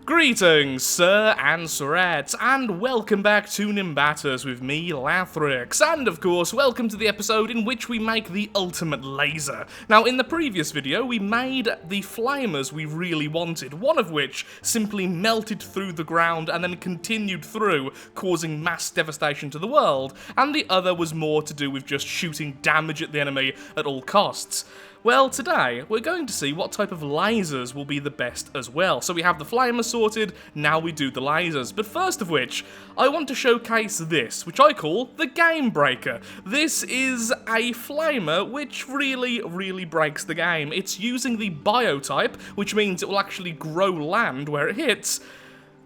Greetings, sir and sirettes, and welcome back to Nimbatus with me, Lathrix, and of course, welcome to the episode in which we make the ultimate laser. Now, in the previous video, we made the flamers we really wanted, one of which simply melted through the ground and then continued through, causing mass devastation to the world, and the other was more to do with just shooting damage at the enemy at all costs. Well, today, we're going to see what type of lasers will be the best as well. So we have the flamers sorted, now we do the lasers. But first of which, I want to showcase this, which I call the Game Breaker. This is a flamer which really breaks the game. It's using the biotype, which means it will actually grow land where it hits,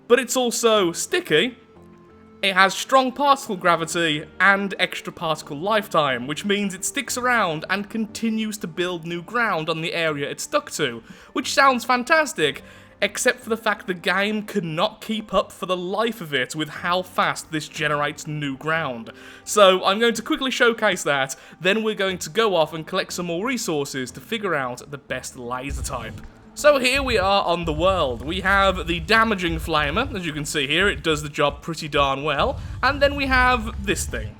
but it's also sticky. It has strong particle gravity and extra particle lifetime, which means it sticks around and continues to build new ground on the area it's stuck to, which sounds fantastic, except for the fact the game cannot keep up for the life of it with how fast this generates new ground. So I'm going to quickly showcase that, then we're going to go off and collect some more resources to figure out the best laser type. So here we are on the world. We have the damaging flamer, as you can see here, it does the job pretty darn well, and then we have this thing.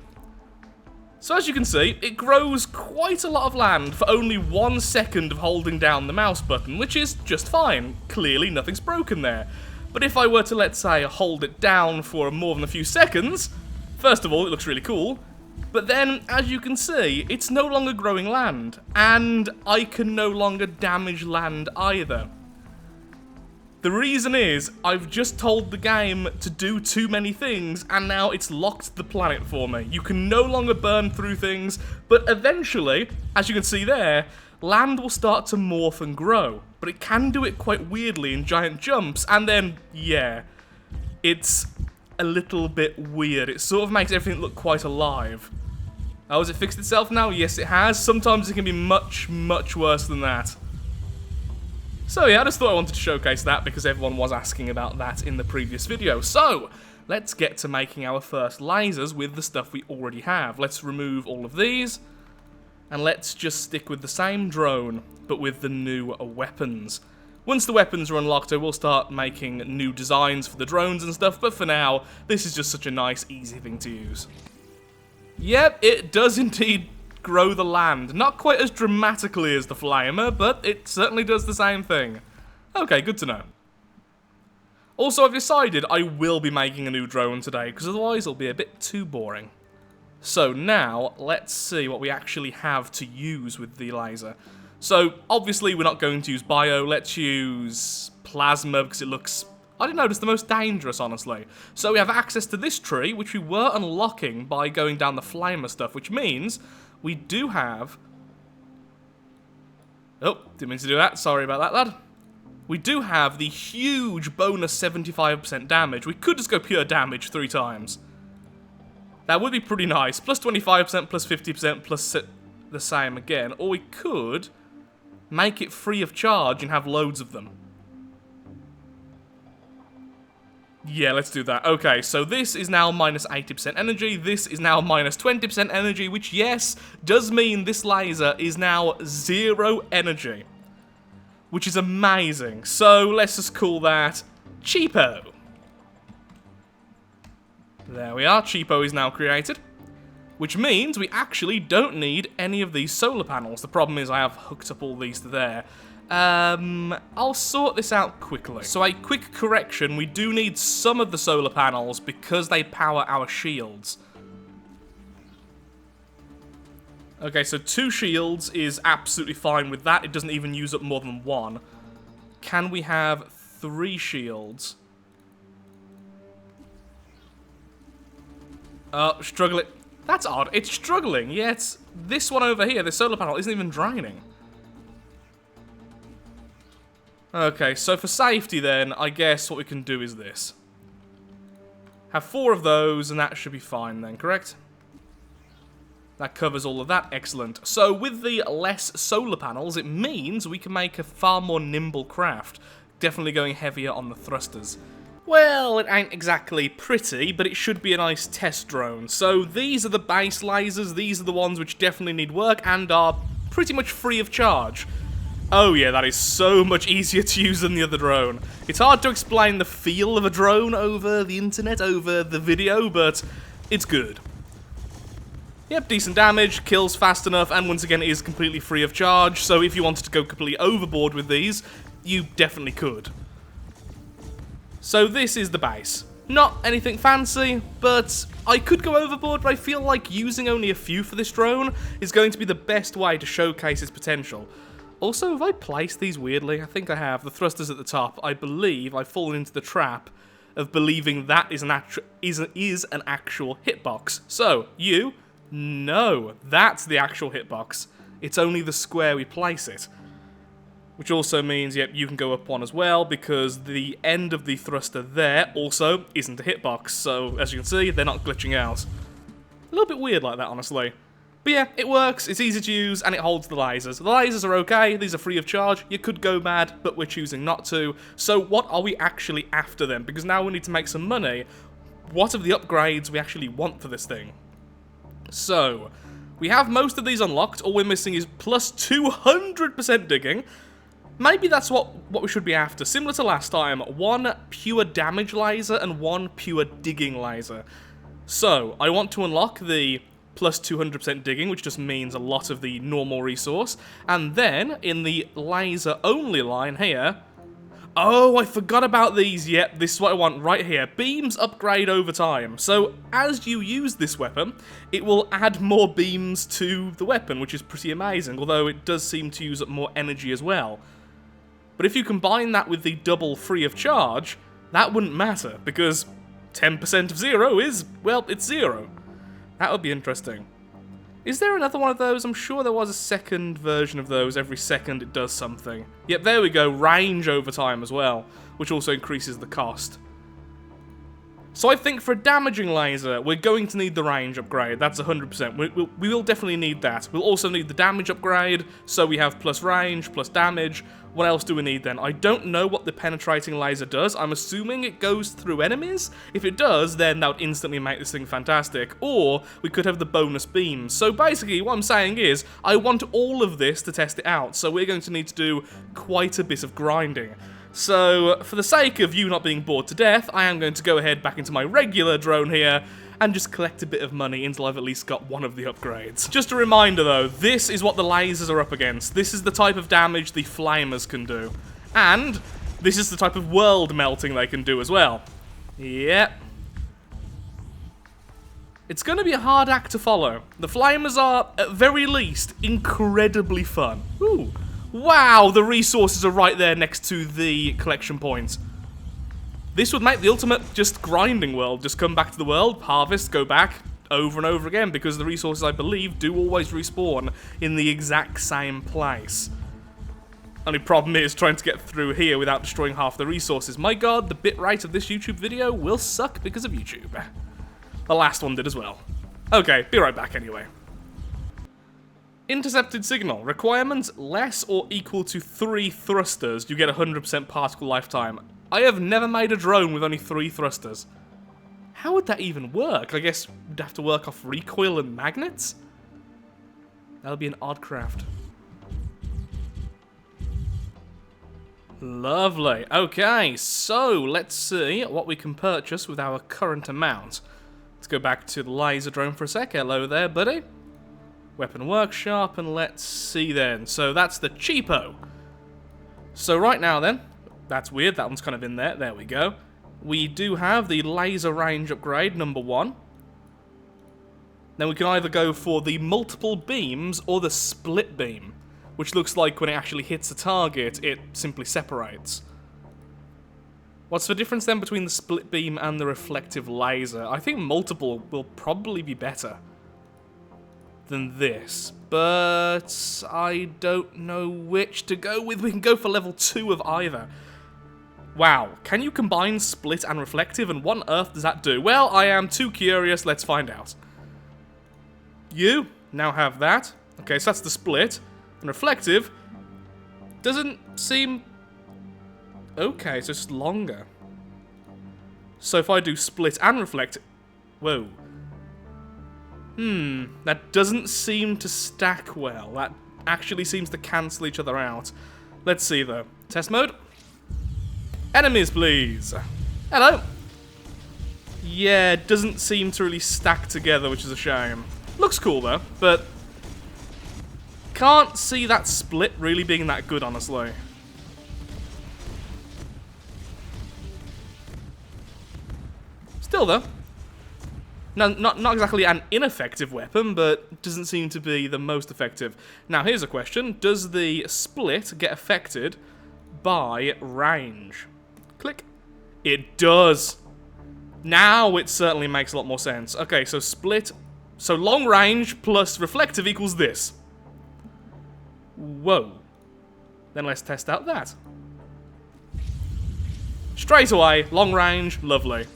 So as you can see, it grows quite a lot of land for only 1 second of holding down the mouse button, which is just fine. Clearly nothing's broken there. But if I were to, let's say, hold it down for more than a few seconds, first of all, it looks really cool. But then, as you can see, it's no longer growing land, and I can no longer damage land either. The reason is, I've just told the game to do too many things, and now it's locked the planet for me. You can no longer burn through things, but eventually, as you can see there, land will start to morph and grow. But it can do it quite weirdly in giant jumps, and then, yeah, it's a little bit weird. It sort of makes everything look quite alive. Oh, has it fixed itself now? Yes, it has. Sometimes it can be much worse than that. So yeah, I just thought I wanted to showcase that because everyone was asking about that in the previous video. So, let's get to making our first lasers with the stuff we already have. Let's remove all of these, and let's just stick with the same drone, but with the new weapons. Once the weapons are unlocked, I will start making new designs for the drones and stuff, but for now, this is just such a nice, easy thing to use. Yep, it does indeed grow the land. Not quite as dramatically as the flamer, but it certainly does the same thing. Okay, good to know. Also, I've decided I will be making a new drone today, because otherwise it'll be a bit too boring. So now, let's see what we actually have to use with the laser. So, obviously we're not going to use bio, let's use plasma, because it looks, I don't know, just the most dangerous, honestly. So we have access to this tree, which we were unlocking by going down the flamer stuff, which means we do have... Oh, didn't mean to do that, sorry about that, lad. We do have the huge bonus 75% damage. We could just go pure damage 3 times. That would be pretty nice. Plus 25%, plus 50%, plus the same again. Or we could make it free of charge and have loads of them. Yeah, let's do that. Okay, so this is now minus 80% energy, this is now minus 20% energy, which, yes, does mean this laser is now 0 energy. Which is amazing. So, let's just call that Cheapo. There we are, Cheapo is now created. Which means we actually don't need any of these solar panels. The problem is I have hooked up all these to there. I'll sort this out quickly. So a quick correction, we do need some of the solar panels because they power our shields. Okay, so 2 shields is absolutely fine with that. It doesn't even use up more than 1. Can we have 3 shields? Struggling. That's odd. It's struggling, yet this one over here, the solar panel, isn't even draining. Okay, so for safety then, I guess what we can do is this. Have 4 of those, and that should be fine then, correct? That covers all of that, excellent. So with the less solar panels, it means we can make a far more nimble craft. Definitely going heavier on the thrusters. Well, it ain't exactly pretty, but it should be a nice test drone. So these are the base lasers, these are the ones which definitely need work and are pretty much free of charge. Oh yeah, that is so much easier to use than the other drone. It's hard to explain the feel of a drone over the internet, over the video, but it's good. Yep, decent damage, kills fast enough, and once again, it is completely free of charge, so if you wanted to go completely overboard with these, you definitely could. So this is the base. Not anything fancy, but I could go overboard, but I feel like using only a few for this drone is going to be the best way to showcase its potential. Also, have I placed these weirdly? I think I have. The thrusters at the top. I believe I've fallen into the trap of believing that is an actual hitbox. So, no, that's the actual hitbox. It's only the square we place it. Which also means, yep, you can go up one as well, because the end of the thruster there also isn't a hitbox. So, as you can see, they're not glitching out. A little bit weird like that, honestly. But yeah, it works, it's easy to use, and it holds the lasers. The lasers are okay, these are free of charge. You could go mad, but we're choosing not to. So what are we actually after then? Because now we need to make some money. What are the upgrades we actually want for this thing? So, we have most of these unlocked. All we're missing is plus 200% digging. Maybe that's what we should be after. Similar to last time, one pure damage laser and one pure digging laser. So, I want to unlock the plus 200% digging, which just means a lot of the normal resource. And then, in the laser only line here... Oh, I forgot about these. Yep, this is what I want right here. Beams upgrade over time. So, as you use this weapon, it will add more beams to the weapon, which is pretty amazing, although it does seem to use up more energy as well. But if you combine that with the double free of charge, that wouldn't matter, because 10% of 0 is, well, it's 0. That would be interesting. Is there another one of those? I'm sure there was a second version of those. Every second it does something. Yep, there we go. Range over time as well, which also increases the cost. So I think for a damaging laser, we're going to need the range upgrade. That's 100%. We will definitely need that. We'll also need the damage upgrade, so we have plus range, plus damage. What else do we need then? I don't know what the penetrating laser does. I'm assuming it goes through enemies. If it does, then that would instantly make this thing fantastic. Or we could have the bonus beams. So basically, what I'm saying is, I want all of this to test it out. So we're going to need to do quite a bit of grinding. So, for the sake of you not being bored to death, I am going to go ahead back into my regular drone here and just collect a bit of money until I've at least got one of the upgrades. Just a reminder though, this is what the lasers are up against. This is the type of damage the flamers can do. And this is the type of world melting they can do as well. Yep. It's going to be a hard act to follow. The flamers are, at very least, incredibly fun. Ooh. Wow, the resources are right there next to the collection points. This would make the ultimate just grinding world. Just come back to the world, harvest, go back over and over again, because the resources, I believe, do always respawn in the exact same place. Only problem is trying to get through here without destroying half the resources. My god, the bitrate of this YouTube video will suck because of YouTube. The last one did as well. Okay, be right back anyway. Intercepted signal. Requirements less or equal to 3 thrusters. You get 100% particle lifetime. I have never made a drone with only 3 thrusters. How would that even work? I guess we'd have to work off recoil and magnets? That'll be an odd craft. Lovely. Okay, so let's see what we can purchase with our current amount. Let's go back to the laser drone for a sec. Hello there, buddy. Weapon workshop, and let's see then. So that's the cheapo. So right now then, that's weird, that one's kind of in there. There we go. We do have the laser range upgrade, number 1. Then we can either go for the multiple beams or the split beam, which looks like when it actually hits a target, it simply separates. What's the difference then between the split beam and the reflective laser? I think multiple will probably be better than this, but I don't know which to go with. We can go for level 2 of either. Wow, can you combine split and reflective, and what on earth does that do? Well, I am too curious, let's find out. You now have that. Okay, so that's the split. And reflective doesn't seem... Okay, so it's longer. So if I do split and reflect... Whoa. That doesn't seem to stack well. That actually seems to cancel each other out. Let's see, though. Test mode. Enemies, please. Hello. Yeah, it doesn't seem to really stack together, which is a shame. Looks cool, though, but can't see that split really being that good, honestly. Still, though. No, not exactly an ineffective weapon, but doesn't seem to be the most effective. Now, here's a question. Does the split get affected by range? Click. It does. Now it certainly makes a lot more sense. Okay, so split. So long range plus reflective equals this. Whoa. Then let's test out that. Straight away, long range, lovely.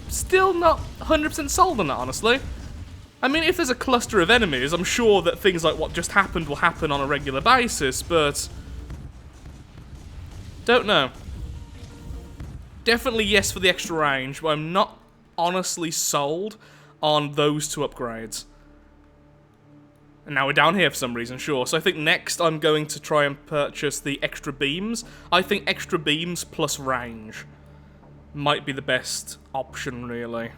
Still not 100% sold on that, honestly. I mean, if there's a cluster of enemies, I'm sure that things like what just happened will happen on a regular basis, but don't know. Definitely yes for the extra range, but I'm not honestly sold on those two upgrades. And now we're down here for some reason, sure. So I think next I'm going to try and purchase the extra beams. I think extra beams plus range might be the best option, really.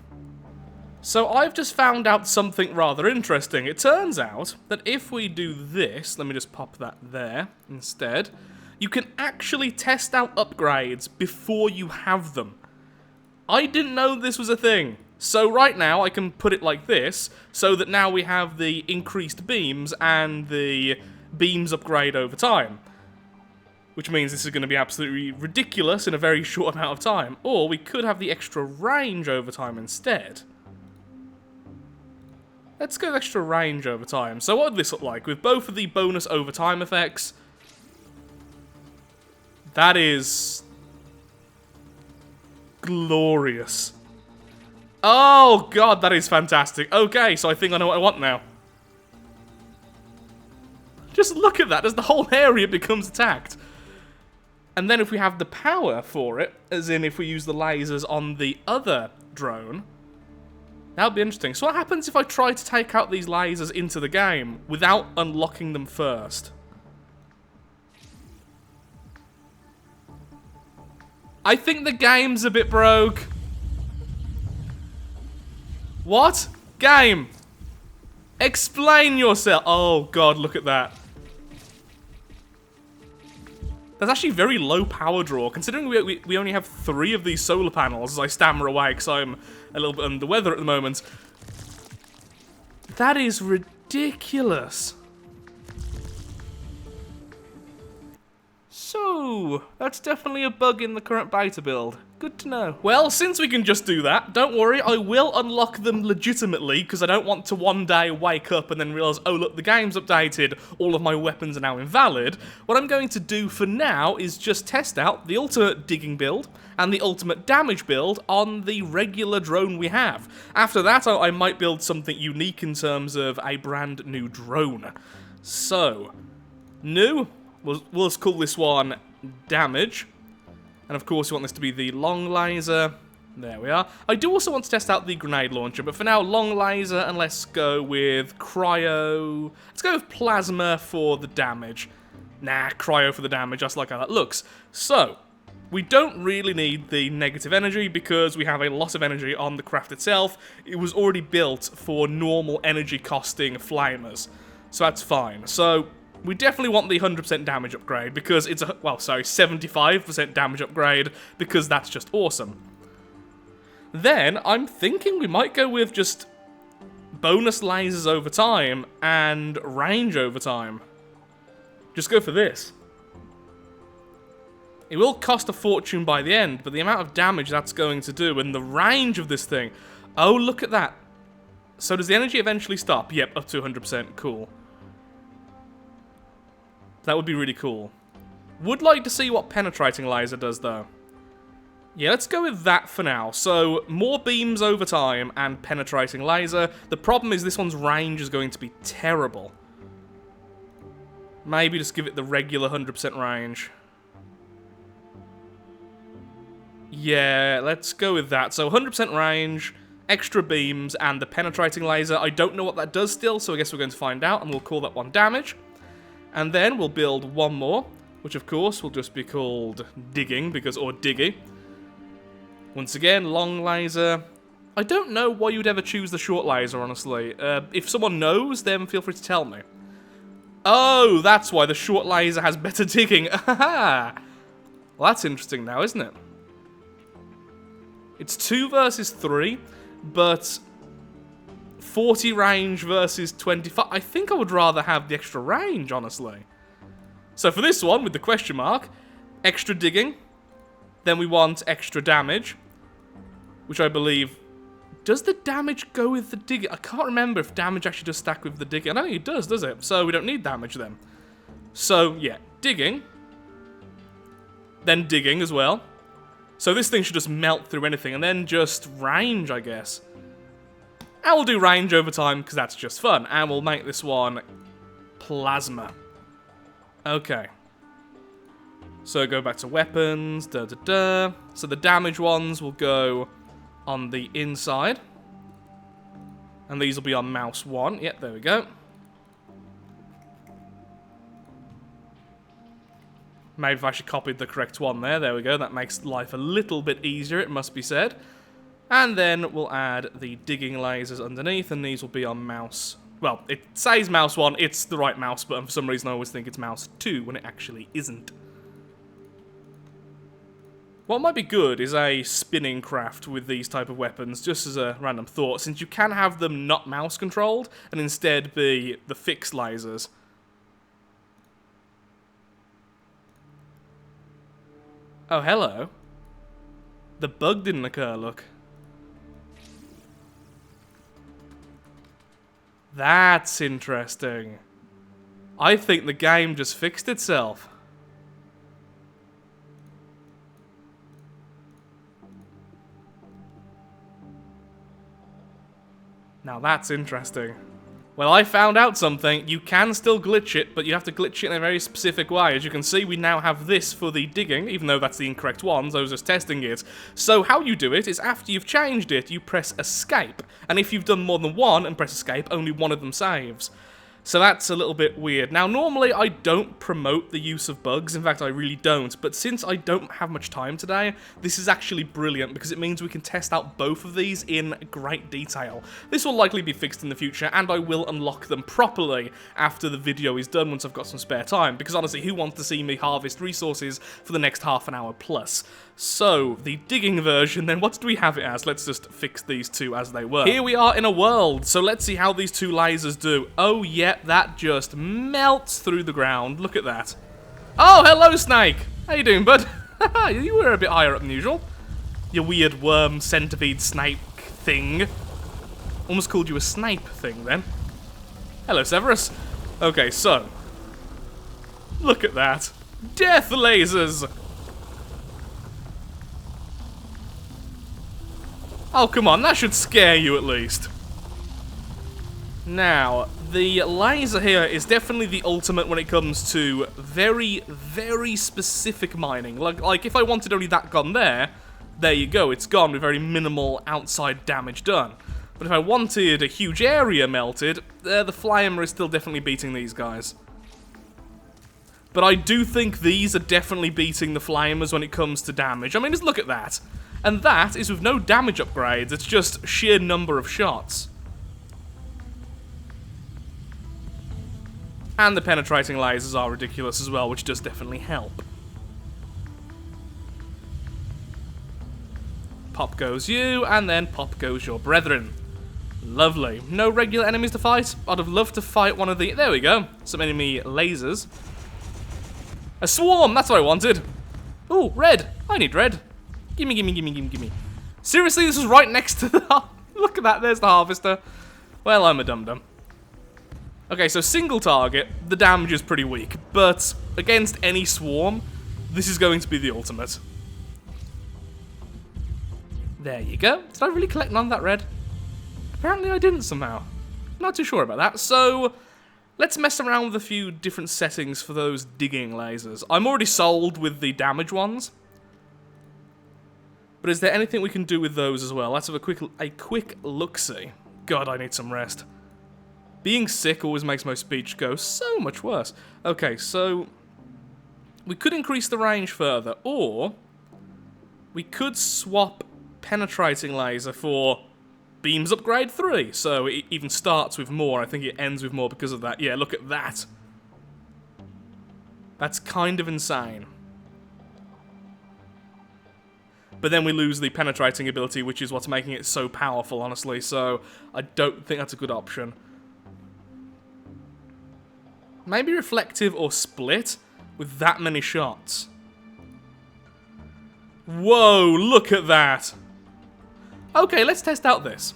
So I've just found out something rather interesting. It turns out that if we do this, let me just pop that there instead, you can actually test out upgrades before you have them. I didn't know this was a thing. So right now I can put it like this, so that now we have the increased beams and the beams upgrade over time. Which means this is going to be absolutely ridiculous in a very short amount of time. Or we could have the extra range over time instead. Let's go extra range over time. So what would this look like? With both of the bonus overtime effects. That is glorious. Oh god, that is fantastic. Okay, so I think I know what I want now. Just look at that, as the whole area becomes attacked. And then if we have the power for it, as in if we use the lasers on the other drone, that would be interesting. So what happens if I try to take out these lasers into the game without unlocking them first? I think the game's a bit broke. What? Game! Explain yourself! Oh god, look at that. That's actually very low power draw, considering we only have 3 of these solar panels, as I stammer away because I'm a little bit under the weather at the moment. That is ridiculous. So, that's definitely a bug in the current beta build. Good to know. Well, since we can just do that, don't worry, I will unlock them legitimately, because I don't want to one day wake up and then realise, oh look, the game's updated, all of my weapons are now invalid. What I'm going to do for now is just test out the ultimate digging build and the ultimate damage build on the regular drone we have. After that, I might build something unique in terms of a brand new drone. So, new, we'll just call this one damage. And of course, we want this to be the long laser. There we are. I do also want to test out the grenade launcher, but for now, long laser, and let's go with cryo. Let's go with plasma for the damage. Nah, cryo for the damage. Just like how that looks. So, we don't really need the negative energy because we have a lot of energy on the craft itself. It was already built for normal energy costing flamers. So that's fine. So, we definitely want the 100% damage upgrade because it's a, well, sorry, 75% damage upgrade because that's just awesome. Then, I'm thinking we might go with just bonus lasers over time and range over time. Just go for this. It will cost a fortune by the end, but the amount of damage that's going to do and the range of this thing. Oh, look at that. So does the energy eventually stop? Yep, up to 100%. Cool. That would be really cool. Would like to see what penetrating laser does, though. Yeah, let's go with that for now. So, more beams over time and penetrating laser. The problem is this one's range is going to be terrible. Maybe just give it the regular 100% range. Yeah, let's go with that. So, 100% range, extra beams, and the penetrating laser. I don't know what that does still, so I guess we're going to find out, and we'll call that one damage. And then we'll build one more, which of course will just be called digging, or diggy. Once again, long laser. I don't know why you would ever choose the short laser, honestly. If someone knows, then feel free to tell me. Oh, that's why the short laser has better digging. Well, that's interesting now, isn't it? It's 2 versus 3, but 40 range versus 25. I think I would rather have the extra range, honestly. So for this one, with the question mark, extra digging. Then we want extra damage, which I believe... Does the damage go with the digging? I can't remember if damage actually does stack with the digging. I don't think it does it? So we don't need damage then. So, yeah, digging. Then digging as well. So this thing should just melt through anything. And then just range, I guess. And we'll do range over time, because that's just fun. And we'll make this one plasma. Okay. So go back to weapons. So the damage ones will go on the inside. And these will be on mouse 1. Yep, there we go. Maybe if I actually copied the correct one there. There we go. That makes life a little bit easier, it must be said. And then we'll add the digging lasers underneath, and these will be on mouse... Well, it says mouse 1, it's the right mouse button. For some reason I always think it's mouse 2 when it actually isn't. What might be good is a spinning craft with these type of weapons, just as a random thought, since you can have them not mouse controlled, and instead be the fixed lasers. Oh, hello. The bug didn't occur, look. That's interesting. I think the game just fixed itself. Now that's interesting. Well, I found out something. You can still glitch it, but you have to glitch it in a very specific way. As you can see, we now have this for the digging, even though that's the incorrect ones. I was just testing it. So how you do it is after you've changed it, you press escape. And if you've done more than one and press escape, only one of them saves. So that's a little bit weird. Now, normally I don't promote the use of bugs. In fact, I really don't. But since I don't have much time today, this is actually brilliant because it means we can test out both of these in great detail. This will likely be fixed in the future, and I will unlock them properly after the video is done once I've got some spare time. Because honestly, who wants to see me harvest resources for the next half an hour plus? So, the digging version, then what do we have it as? Let's just fix these two as they were. Here we are in a world, so let's see how these two lasers do. Oh, yep, that just melts through the ground. Look at that. Oh, hello, Snake. How you doing, bud? You were a bit higher up than usual. You weird worm, centipede, snake thing. Almost called you a snape thing, then. Hello, Severus. Okay, so. Look at that. Death lasers! Oh, come on, that should scare you at least. Now, the laser here is definitely the ultimate when it comes to very, very specific mining. Like if I wanted only that gun there you go, it's gone with very minimal outside damage done. But if I wanted a huge area melted, the Flamer is still definitely beating these guys. But I do think these are definitely beating the Flamers when it comes to damage. I mean, just look at that. And that is with no damage upgrades, it's just sheer number of shots. And the penetrating lasers are ridiculous as well, which does definitely help. Pop goes you, and then pop goes your brethren. Lovely. No regular enemies to fight? I'd have loved to fight one of the... There we go. Some enemy lasers. A swarm! That's what I wanted. Ooh, red. I need red. Gimme, gimme, gimme, gimme, gimme. Seriously, this is right next to the... Look at that, there's the harvester. Well, I'm a dum-dum. Okay, so single target, the damage is pretty weak. But against any swarm, this is going to be the ultimate. There you go. Did I really collect none of that red? Apparently I didn't somehow. Not too sure about that. So, let's mess around with a few different settings for those digging lasers. I'm already sold with the damage ones. But is there anything we can do with those as well? Let's have a quick look-see. God, I need some rest. Being sick always makes my speech go so much worse. Okay, so we could increase the range further, or we could swap penetrating laser for beams upgrade 3. So it even starts with more. I think it ends with more because of that. Yeah, look at that. That's kind of insane. But then we lose the penetrating ability, which is what's making it so powerful, honestly. So I don't think that's a good option. Maybe reflective or split with that many shots. Whoa, look at that. Okay, let's test out this.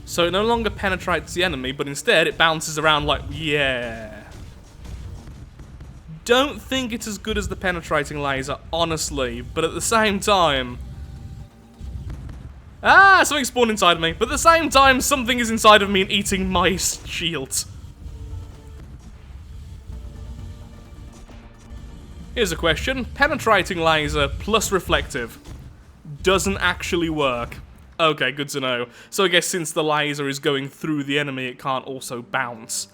So it no longer penetrates the enemy, but instead it bounces around like, yeah. Don't think it's as good as the penetrating laser, honestly, but at the same time... Ah, something spawned inside of me, but at the same time, something is inside of me and eating my shield. Here's a question. Penetrating laser plus reflective doesn't actually work. Okay, good to know. So I guess since the laser is going through the enemy, it can't also bounce.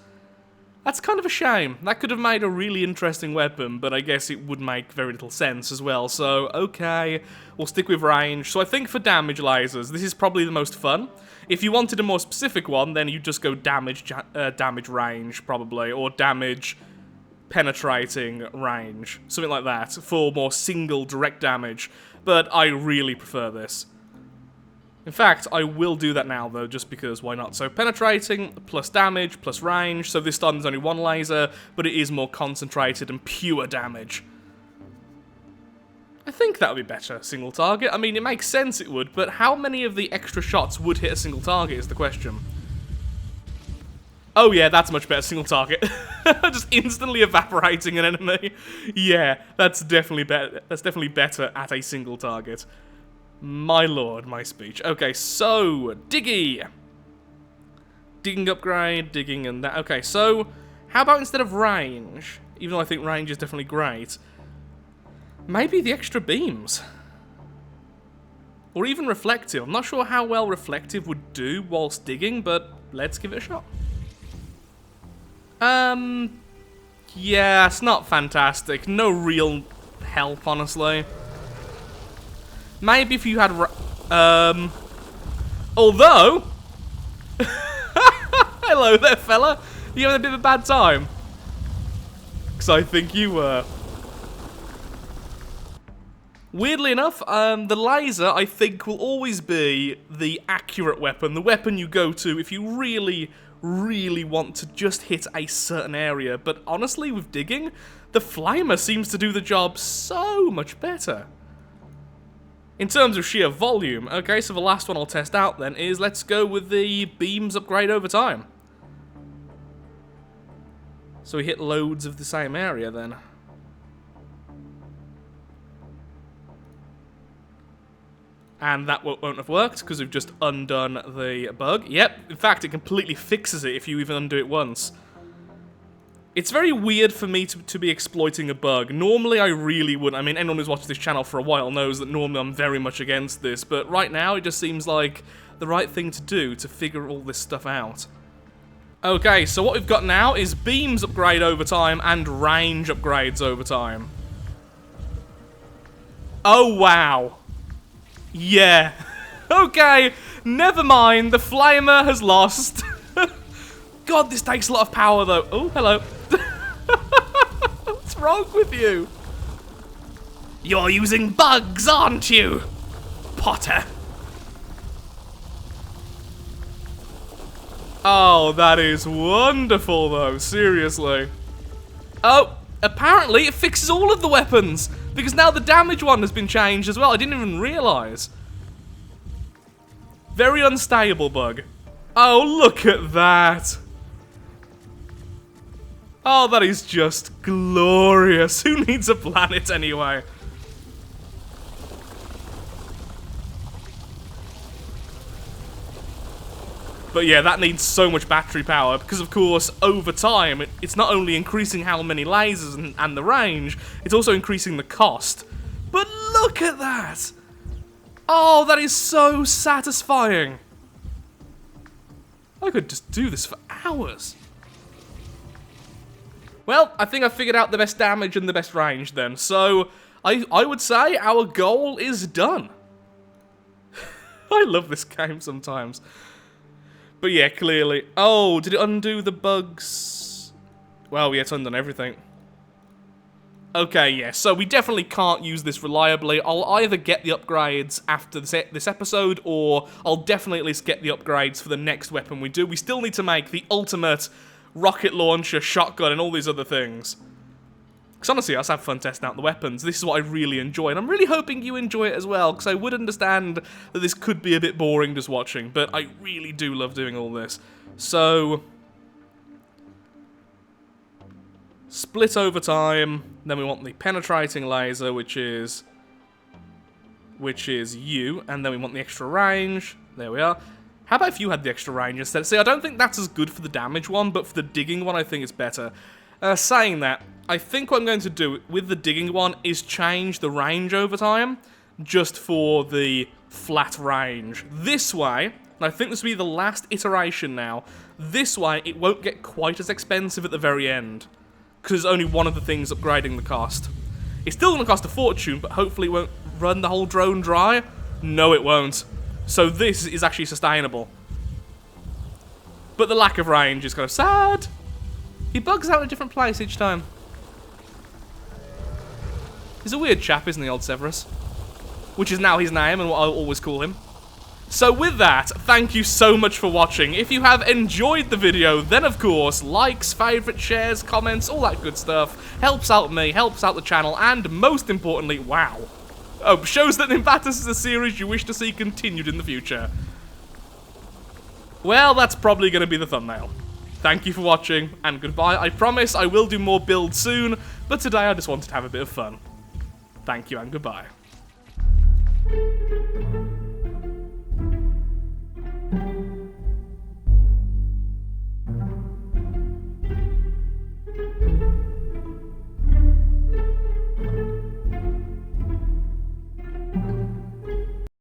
That's kind of a shame. That could have made a really interesting weapon, but I guess it would make very little sense as well. So, okay, we'll stick with range. So I think for damage lasers, this is probably the most fun. If you wanted a more specific one, then you just go damage range, probably, or damage penetrating range. Something like that, for more single direct damage. But I really prefer this. In fact, I will do that now, though, just because, why not? So, penetrating, plus damage, plus range. So this time there's only one laser, but it is more concentrated and pure damage. I think that would be better, single target. I mean, it makes sense it would, but how many of the extra shots would hit a single target is the question. Oh yeah, that's much better, single target. Just instantly evaporating an enemy. Yeah, that's definitely better. That's definitely better at a single target. My lord, my speech. Okay, so, Diggy. Digging upgrade, digging and that. Okay, so, how about instead of range, even though I think range is definitely great, maybe the extra beams? Or even reflective. I'm not sure how well reflective would do whilst digging, but let's give it a shot. Yeah, it's not fantastic. No real help, honestly. Maybe if you had, although, hello there, fella. You having a bit of a bad time? Because I think you were. Weirdly enough, the laser, I think, will always be the accurate weapon. The weapon you go to if you really, really want to just hit a certain area. But honestly, with digging, the flamer seems to do the job so much better. In terms of sheer volume, okay, so the last one I'll test out then is, let's go with the beams upgrade over time. So we hit loads of the same area then. And that won't have worked, because we've just undone the bug. Yep, in fact, it completely fixes it if you even undo it once. It's very weird for me to be exploiting a bug. Normally I really wouldn't. I mean, anyone who's watched this channel for a while knows that normally I'm very much against this, but right now it just seems like the right thing to do to figure all this stuff out. Okay, so what we've got now is beams upgrade over time and range upgrades over time. Oh, wow. Yeah. Okay, never mind. The flamer has lost. God, this takes a lot of power, though. Oh, hello. What's wrong with you? You're using bugs, aren't you, Potter? Oh, that is wonderful, though. Seriously. Oh, apparently it fixes all of the weapons, because now the damage one has been changed as well. I didn't even realise. Very unstable bug. Oh, look at that. Oh, that is just glorious. Who needs a planet anyway? But yeah, that needs so much battery power, because of course, over time, it's not only increasing how many lasers and the range, it's also increasing the cost. But look at that! Oh, that is so satisfying. I could just do this for hours. Well, I think I figured out the best damage and the best range then. So, I would say our goal is done. I love this game sometimes. But yeah, clearly. Oh, did it undo the bugs? Well, yeah, it's undone everything. Okay, yeah, so we definitely can't use this reliably. I'll either get the upgrades after this episode, or I'll definitely at least get the upgrades for the next weapon we do. We still need to make the ultimate rocket launcher, shotgun, and all these other things. Because honestly, I just have fun testing out the weapons. This is what I really enjoy, and I'm really hoping you enjoy it as well, because I would understand that this could be a bit boring just watching, but I really do love doing all this. So, split over time, then we want the penetrating laser, which is you, and then we want the extra range. There we are. How about if you had the extra range instead? See, I don't think that's as good for the damage one, but for the digging one, I think it's better. Saying that, I think what I'm going to do with the digging one is change the range over time, just for the flat range. This way, and I think this will be the last iteration now, this way it won't get quite as expensive at the very end, because it's only one of the things upgrading the cost. It's still going to cost a fortune, but hopefully it won't run the whole drone dry. No, it won't. So this is actually sustainable. But the lack of range is kind of sad. He bugs out in a different place each time. He's a weird chap, isn't he, old Severus? Which is now his name and what I'll always call him. So with that, thank you so much for watching. If you have enjoyed the video, then of course, likes, favourites, shares, comments, all that good stuff helps out me, helps out the channel, and most importantly, wow. Oh, shows that Nimbatus is a series you wish to see continued in the future. Well, that's probably going to be the thumbnail. Thank you for watching, and goodbye. I promise I will do more builds soon, but today I just wanted to have a bit of fun. Thank you, and goodbye.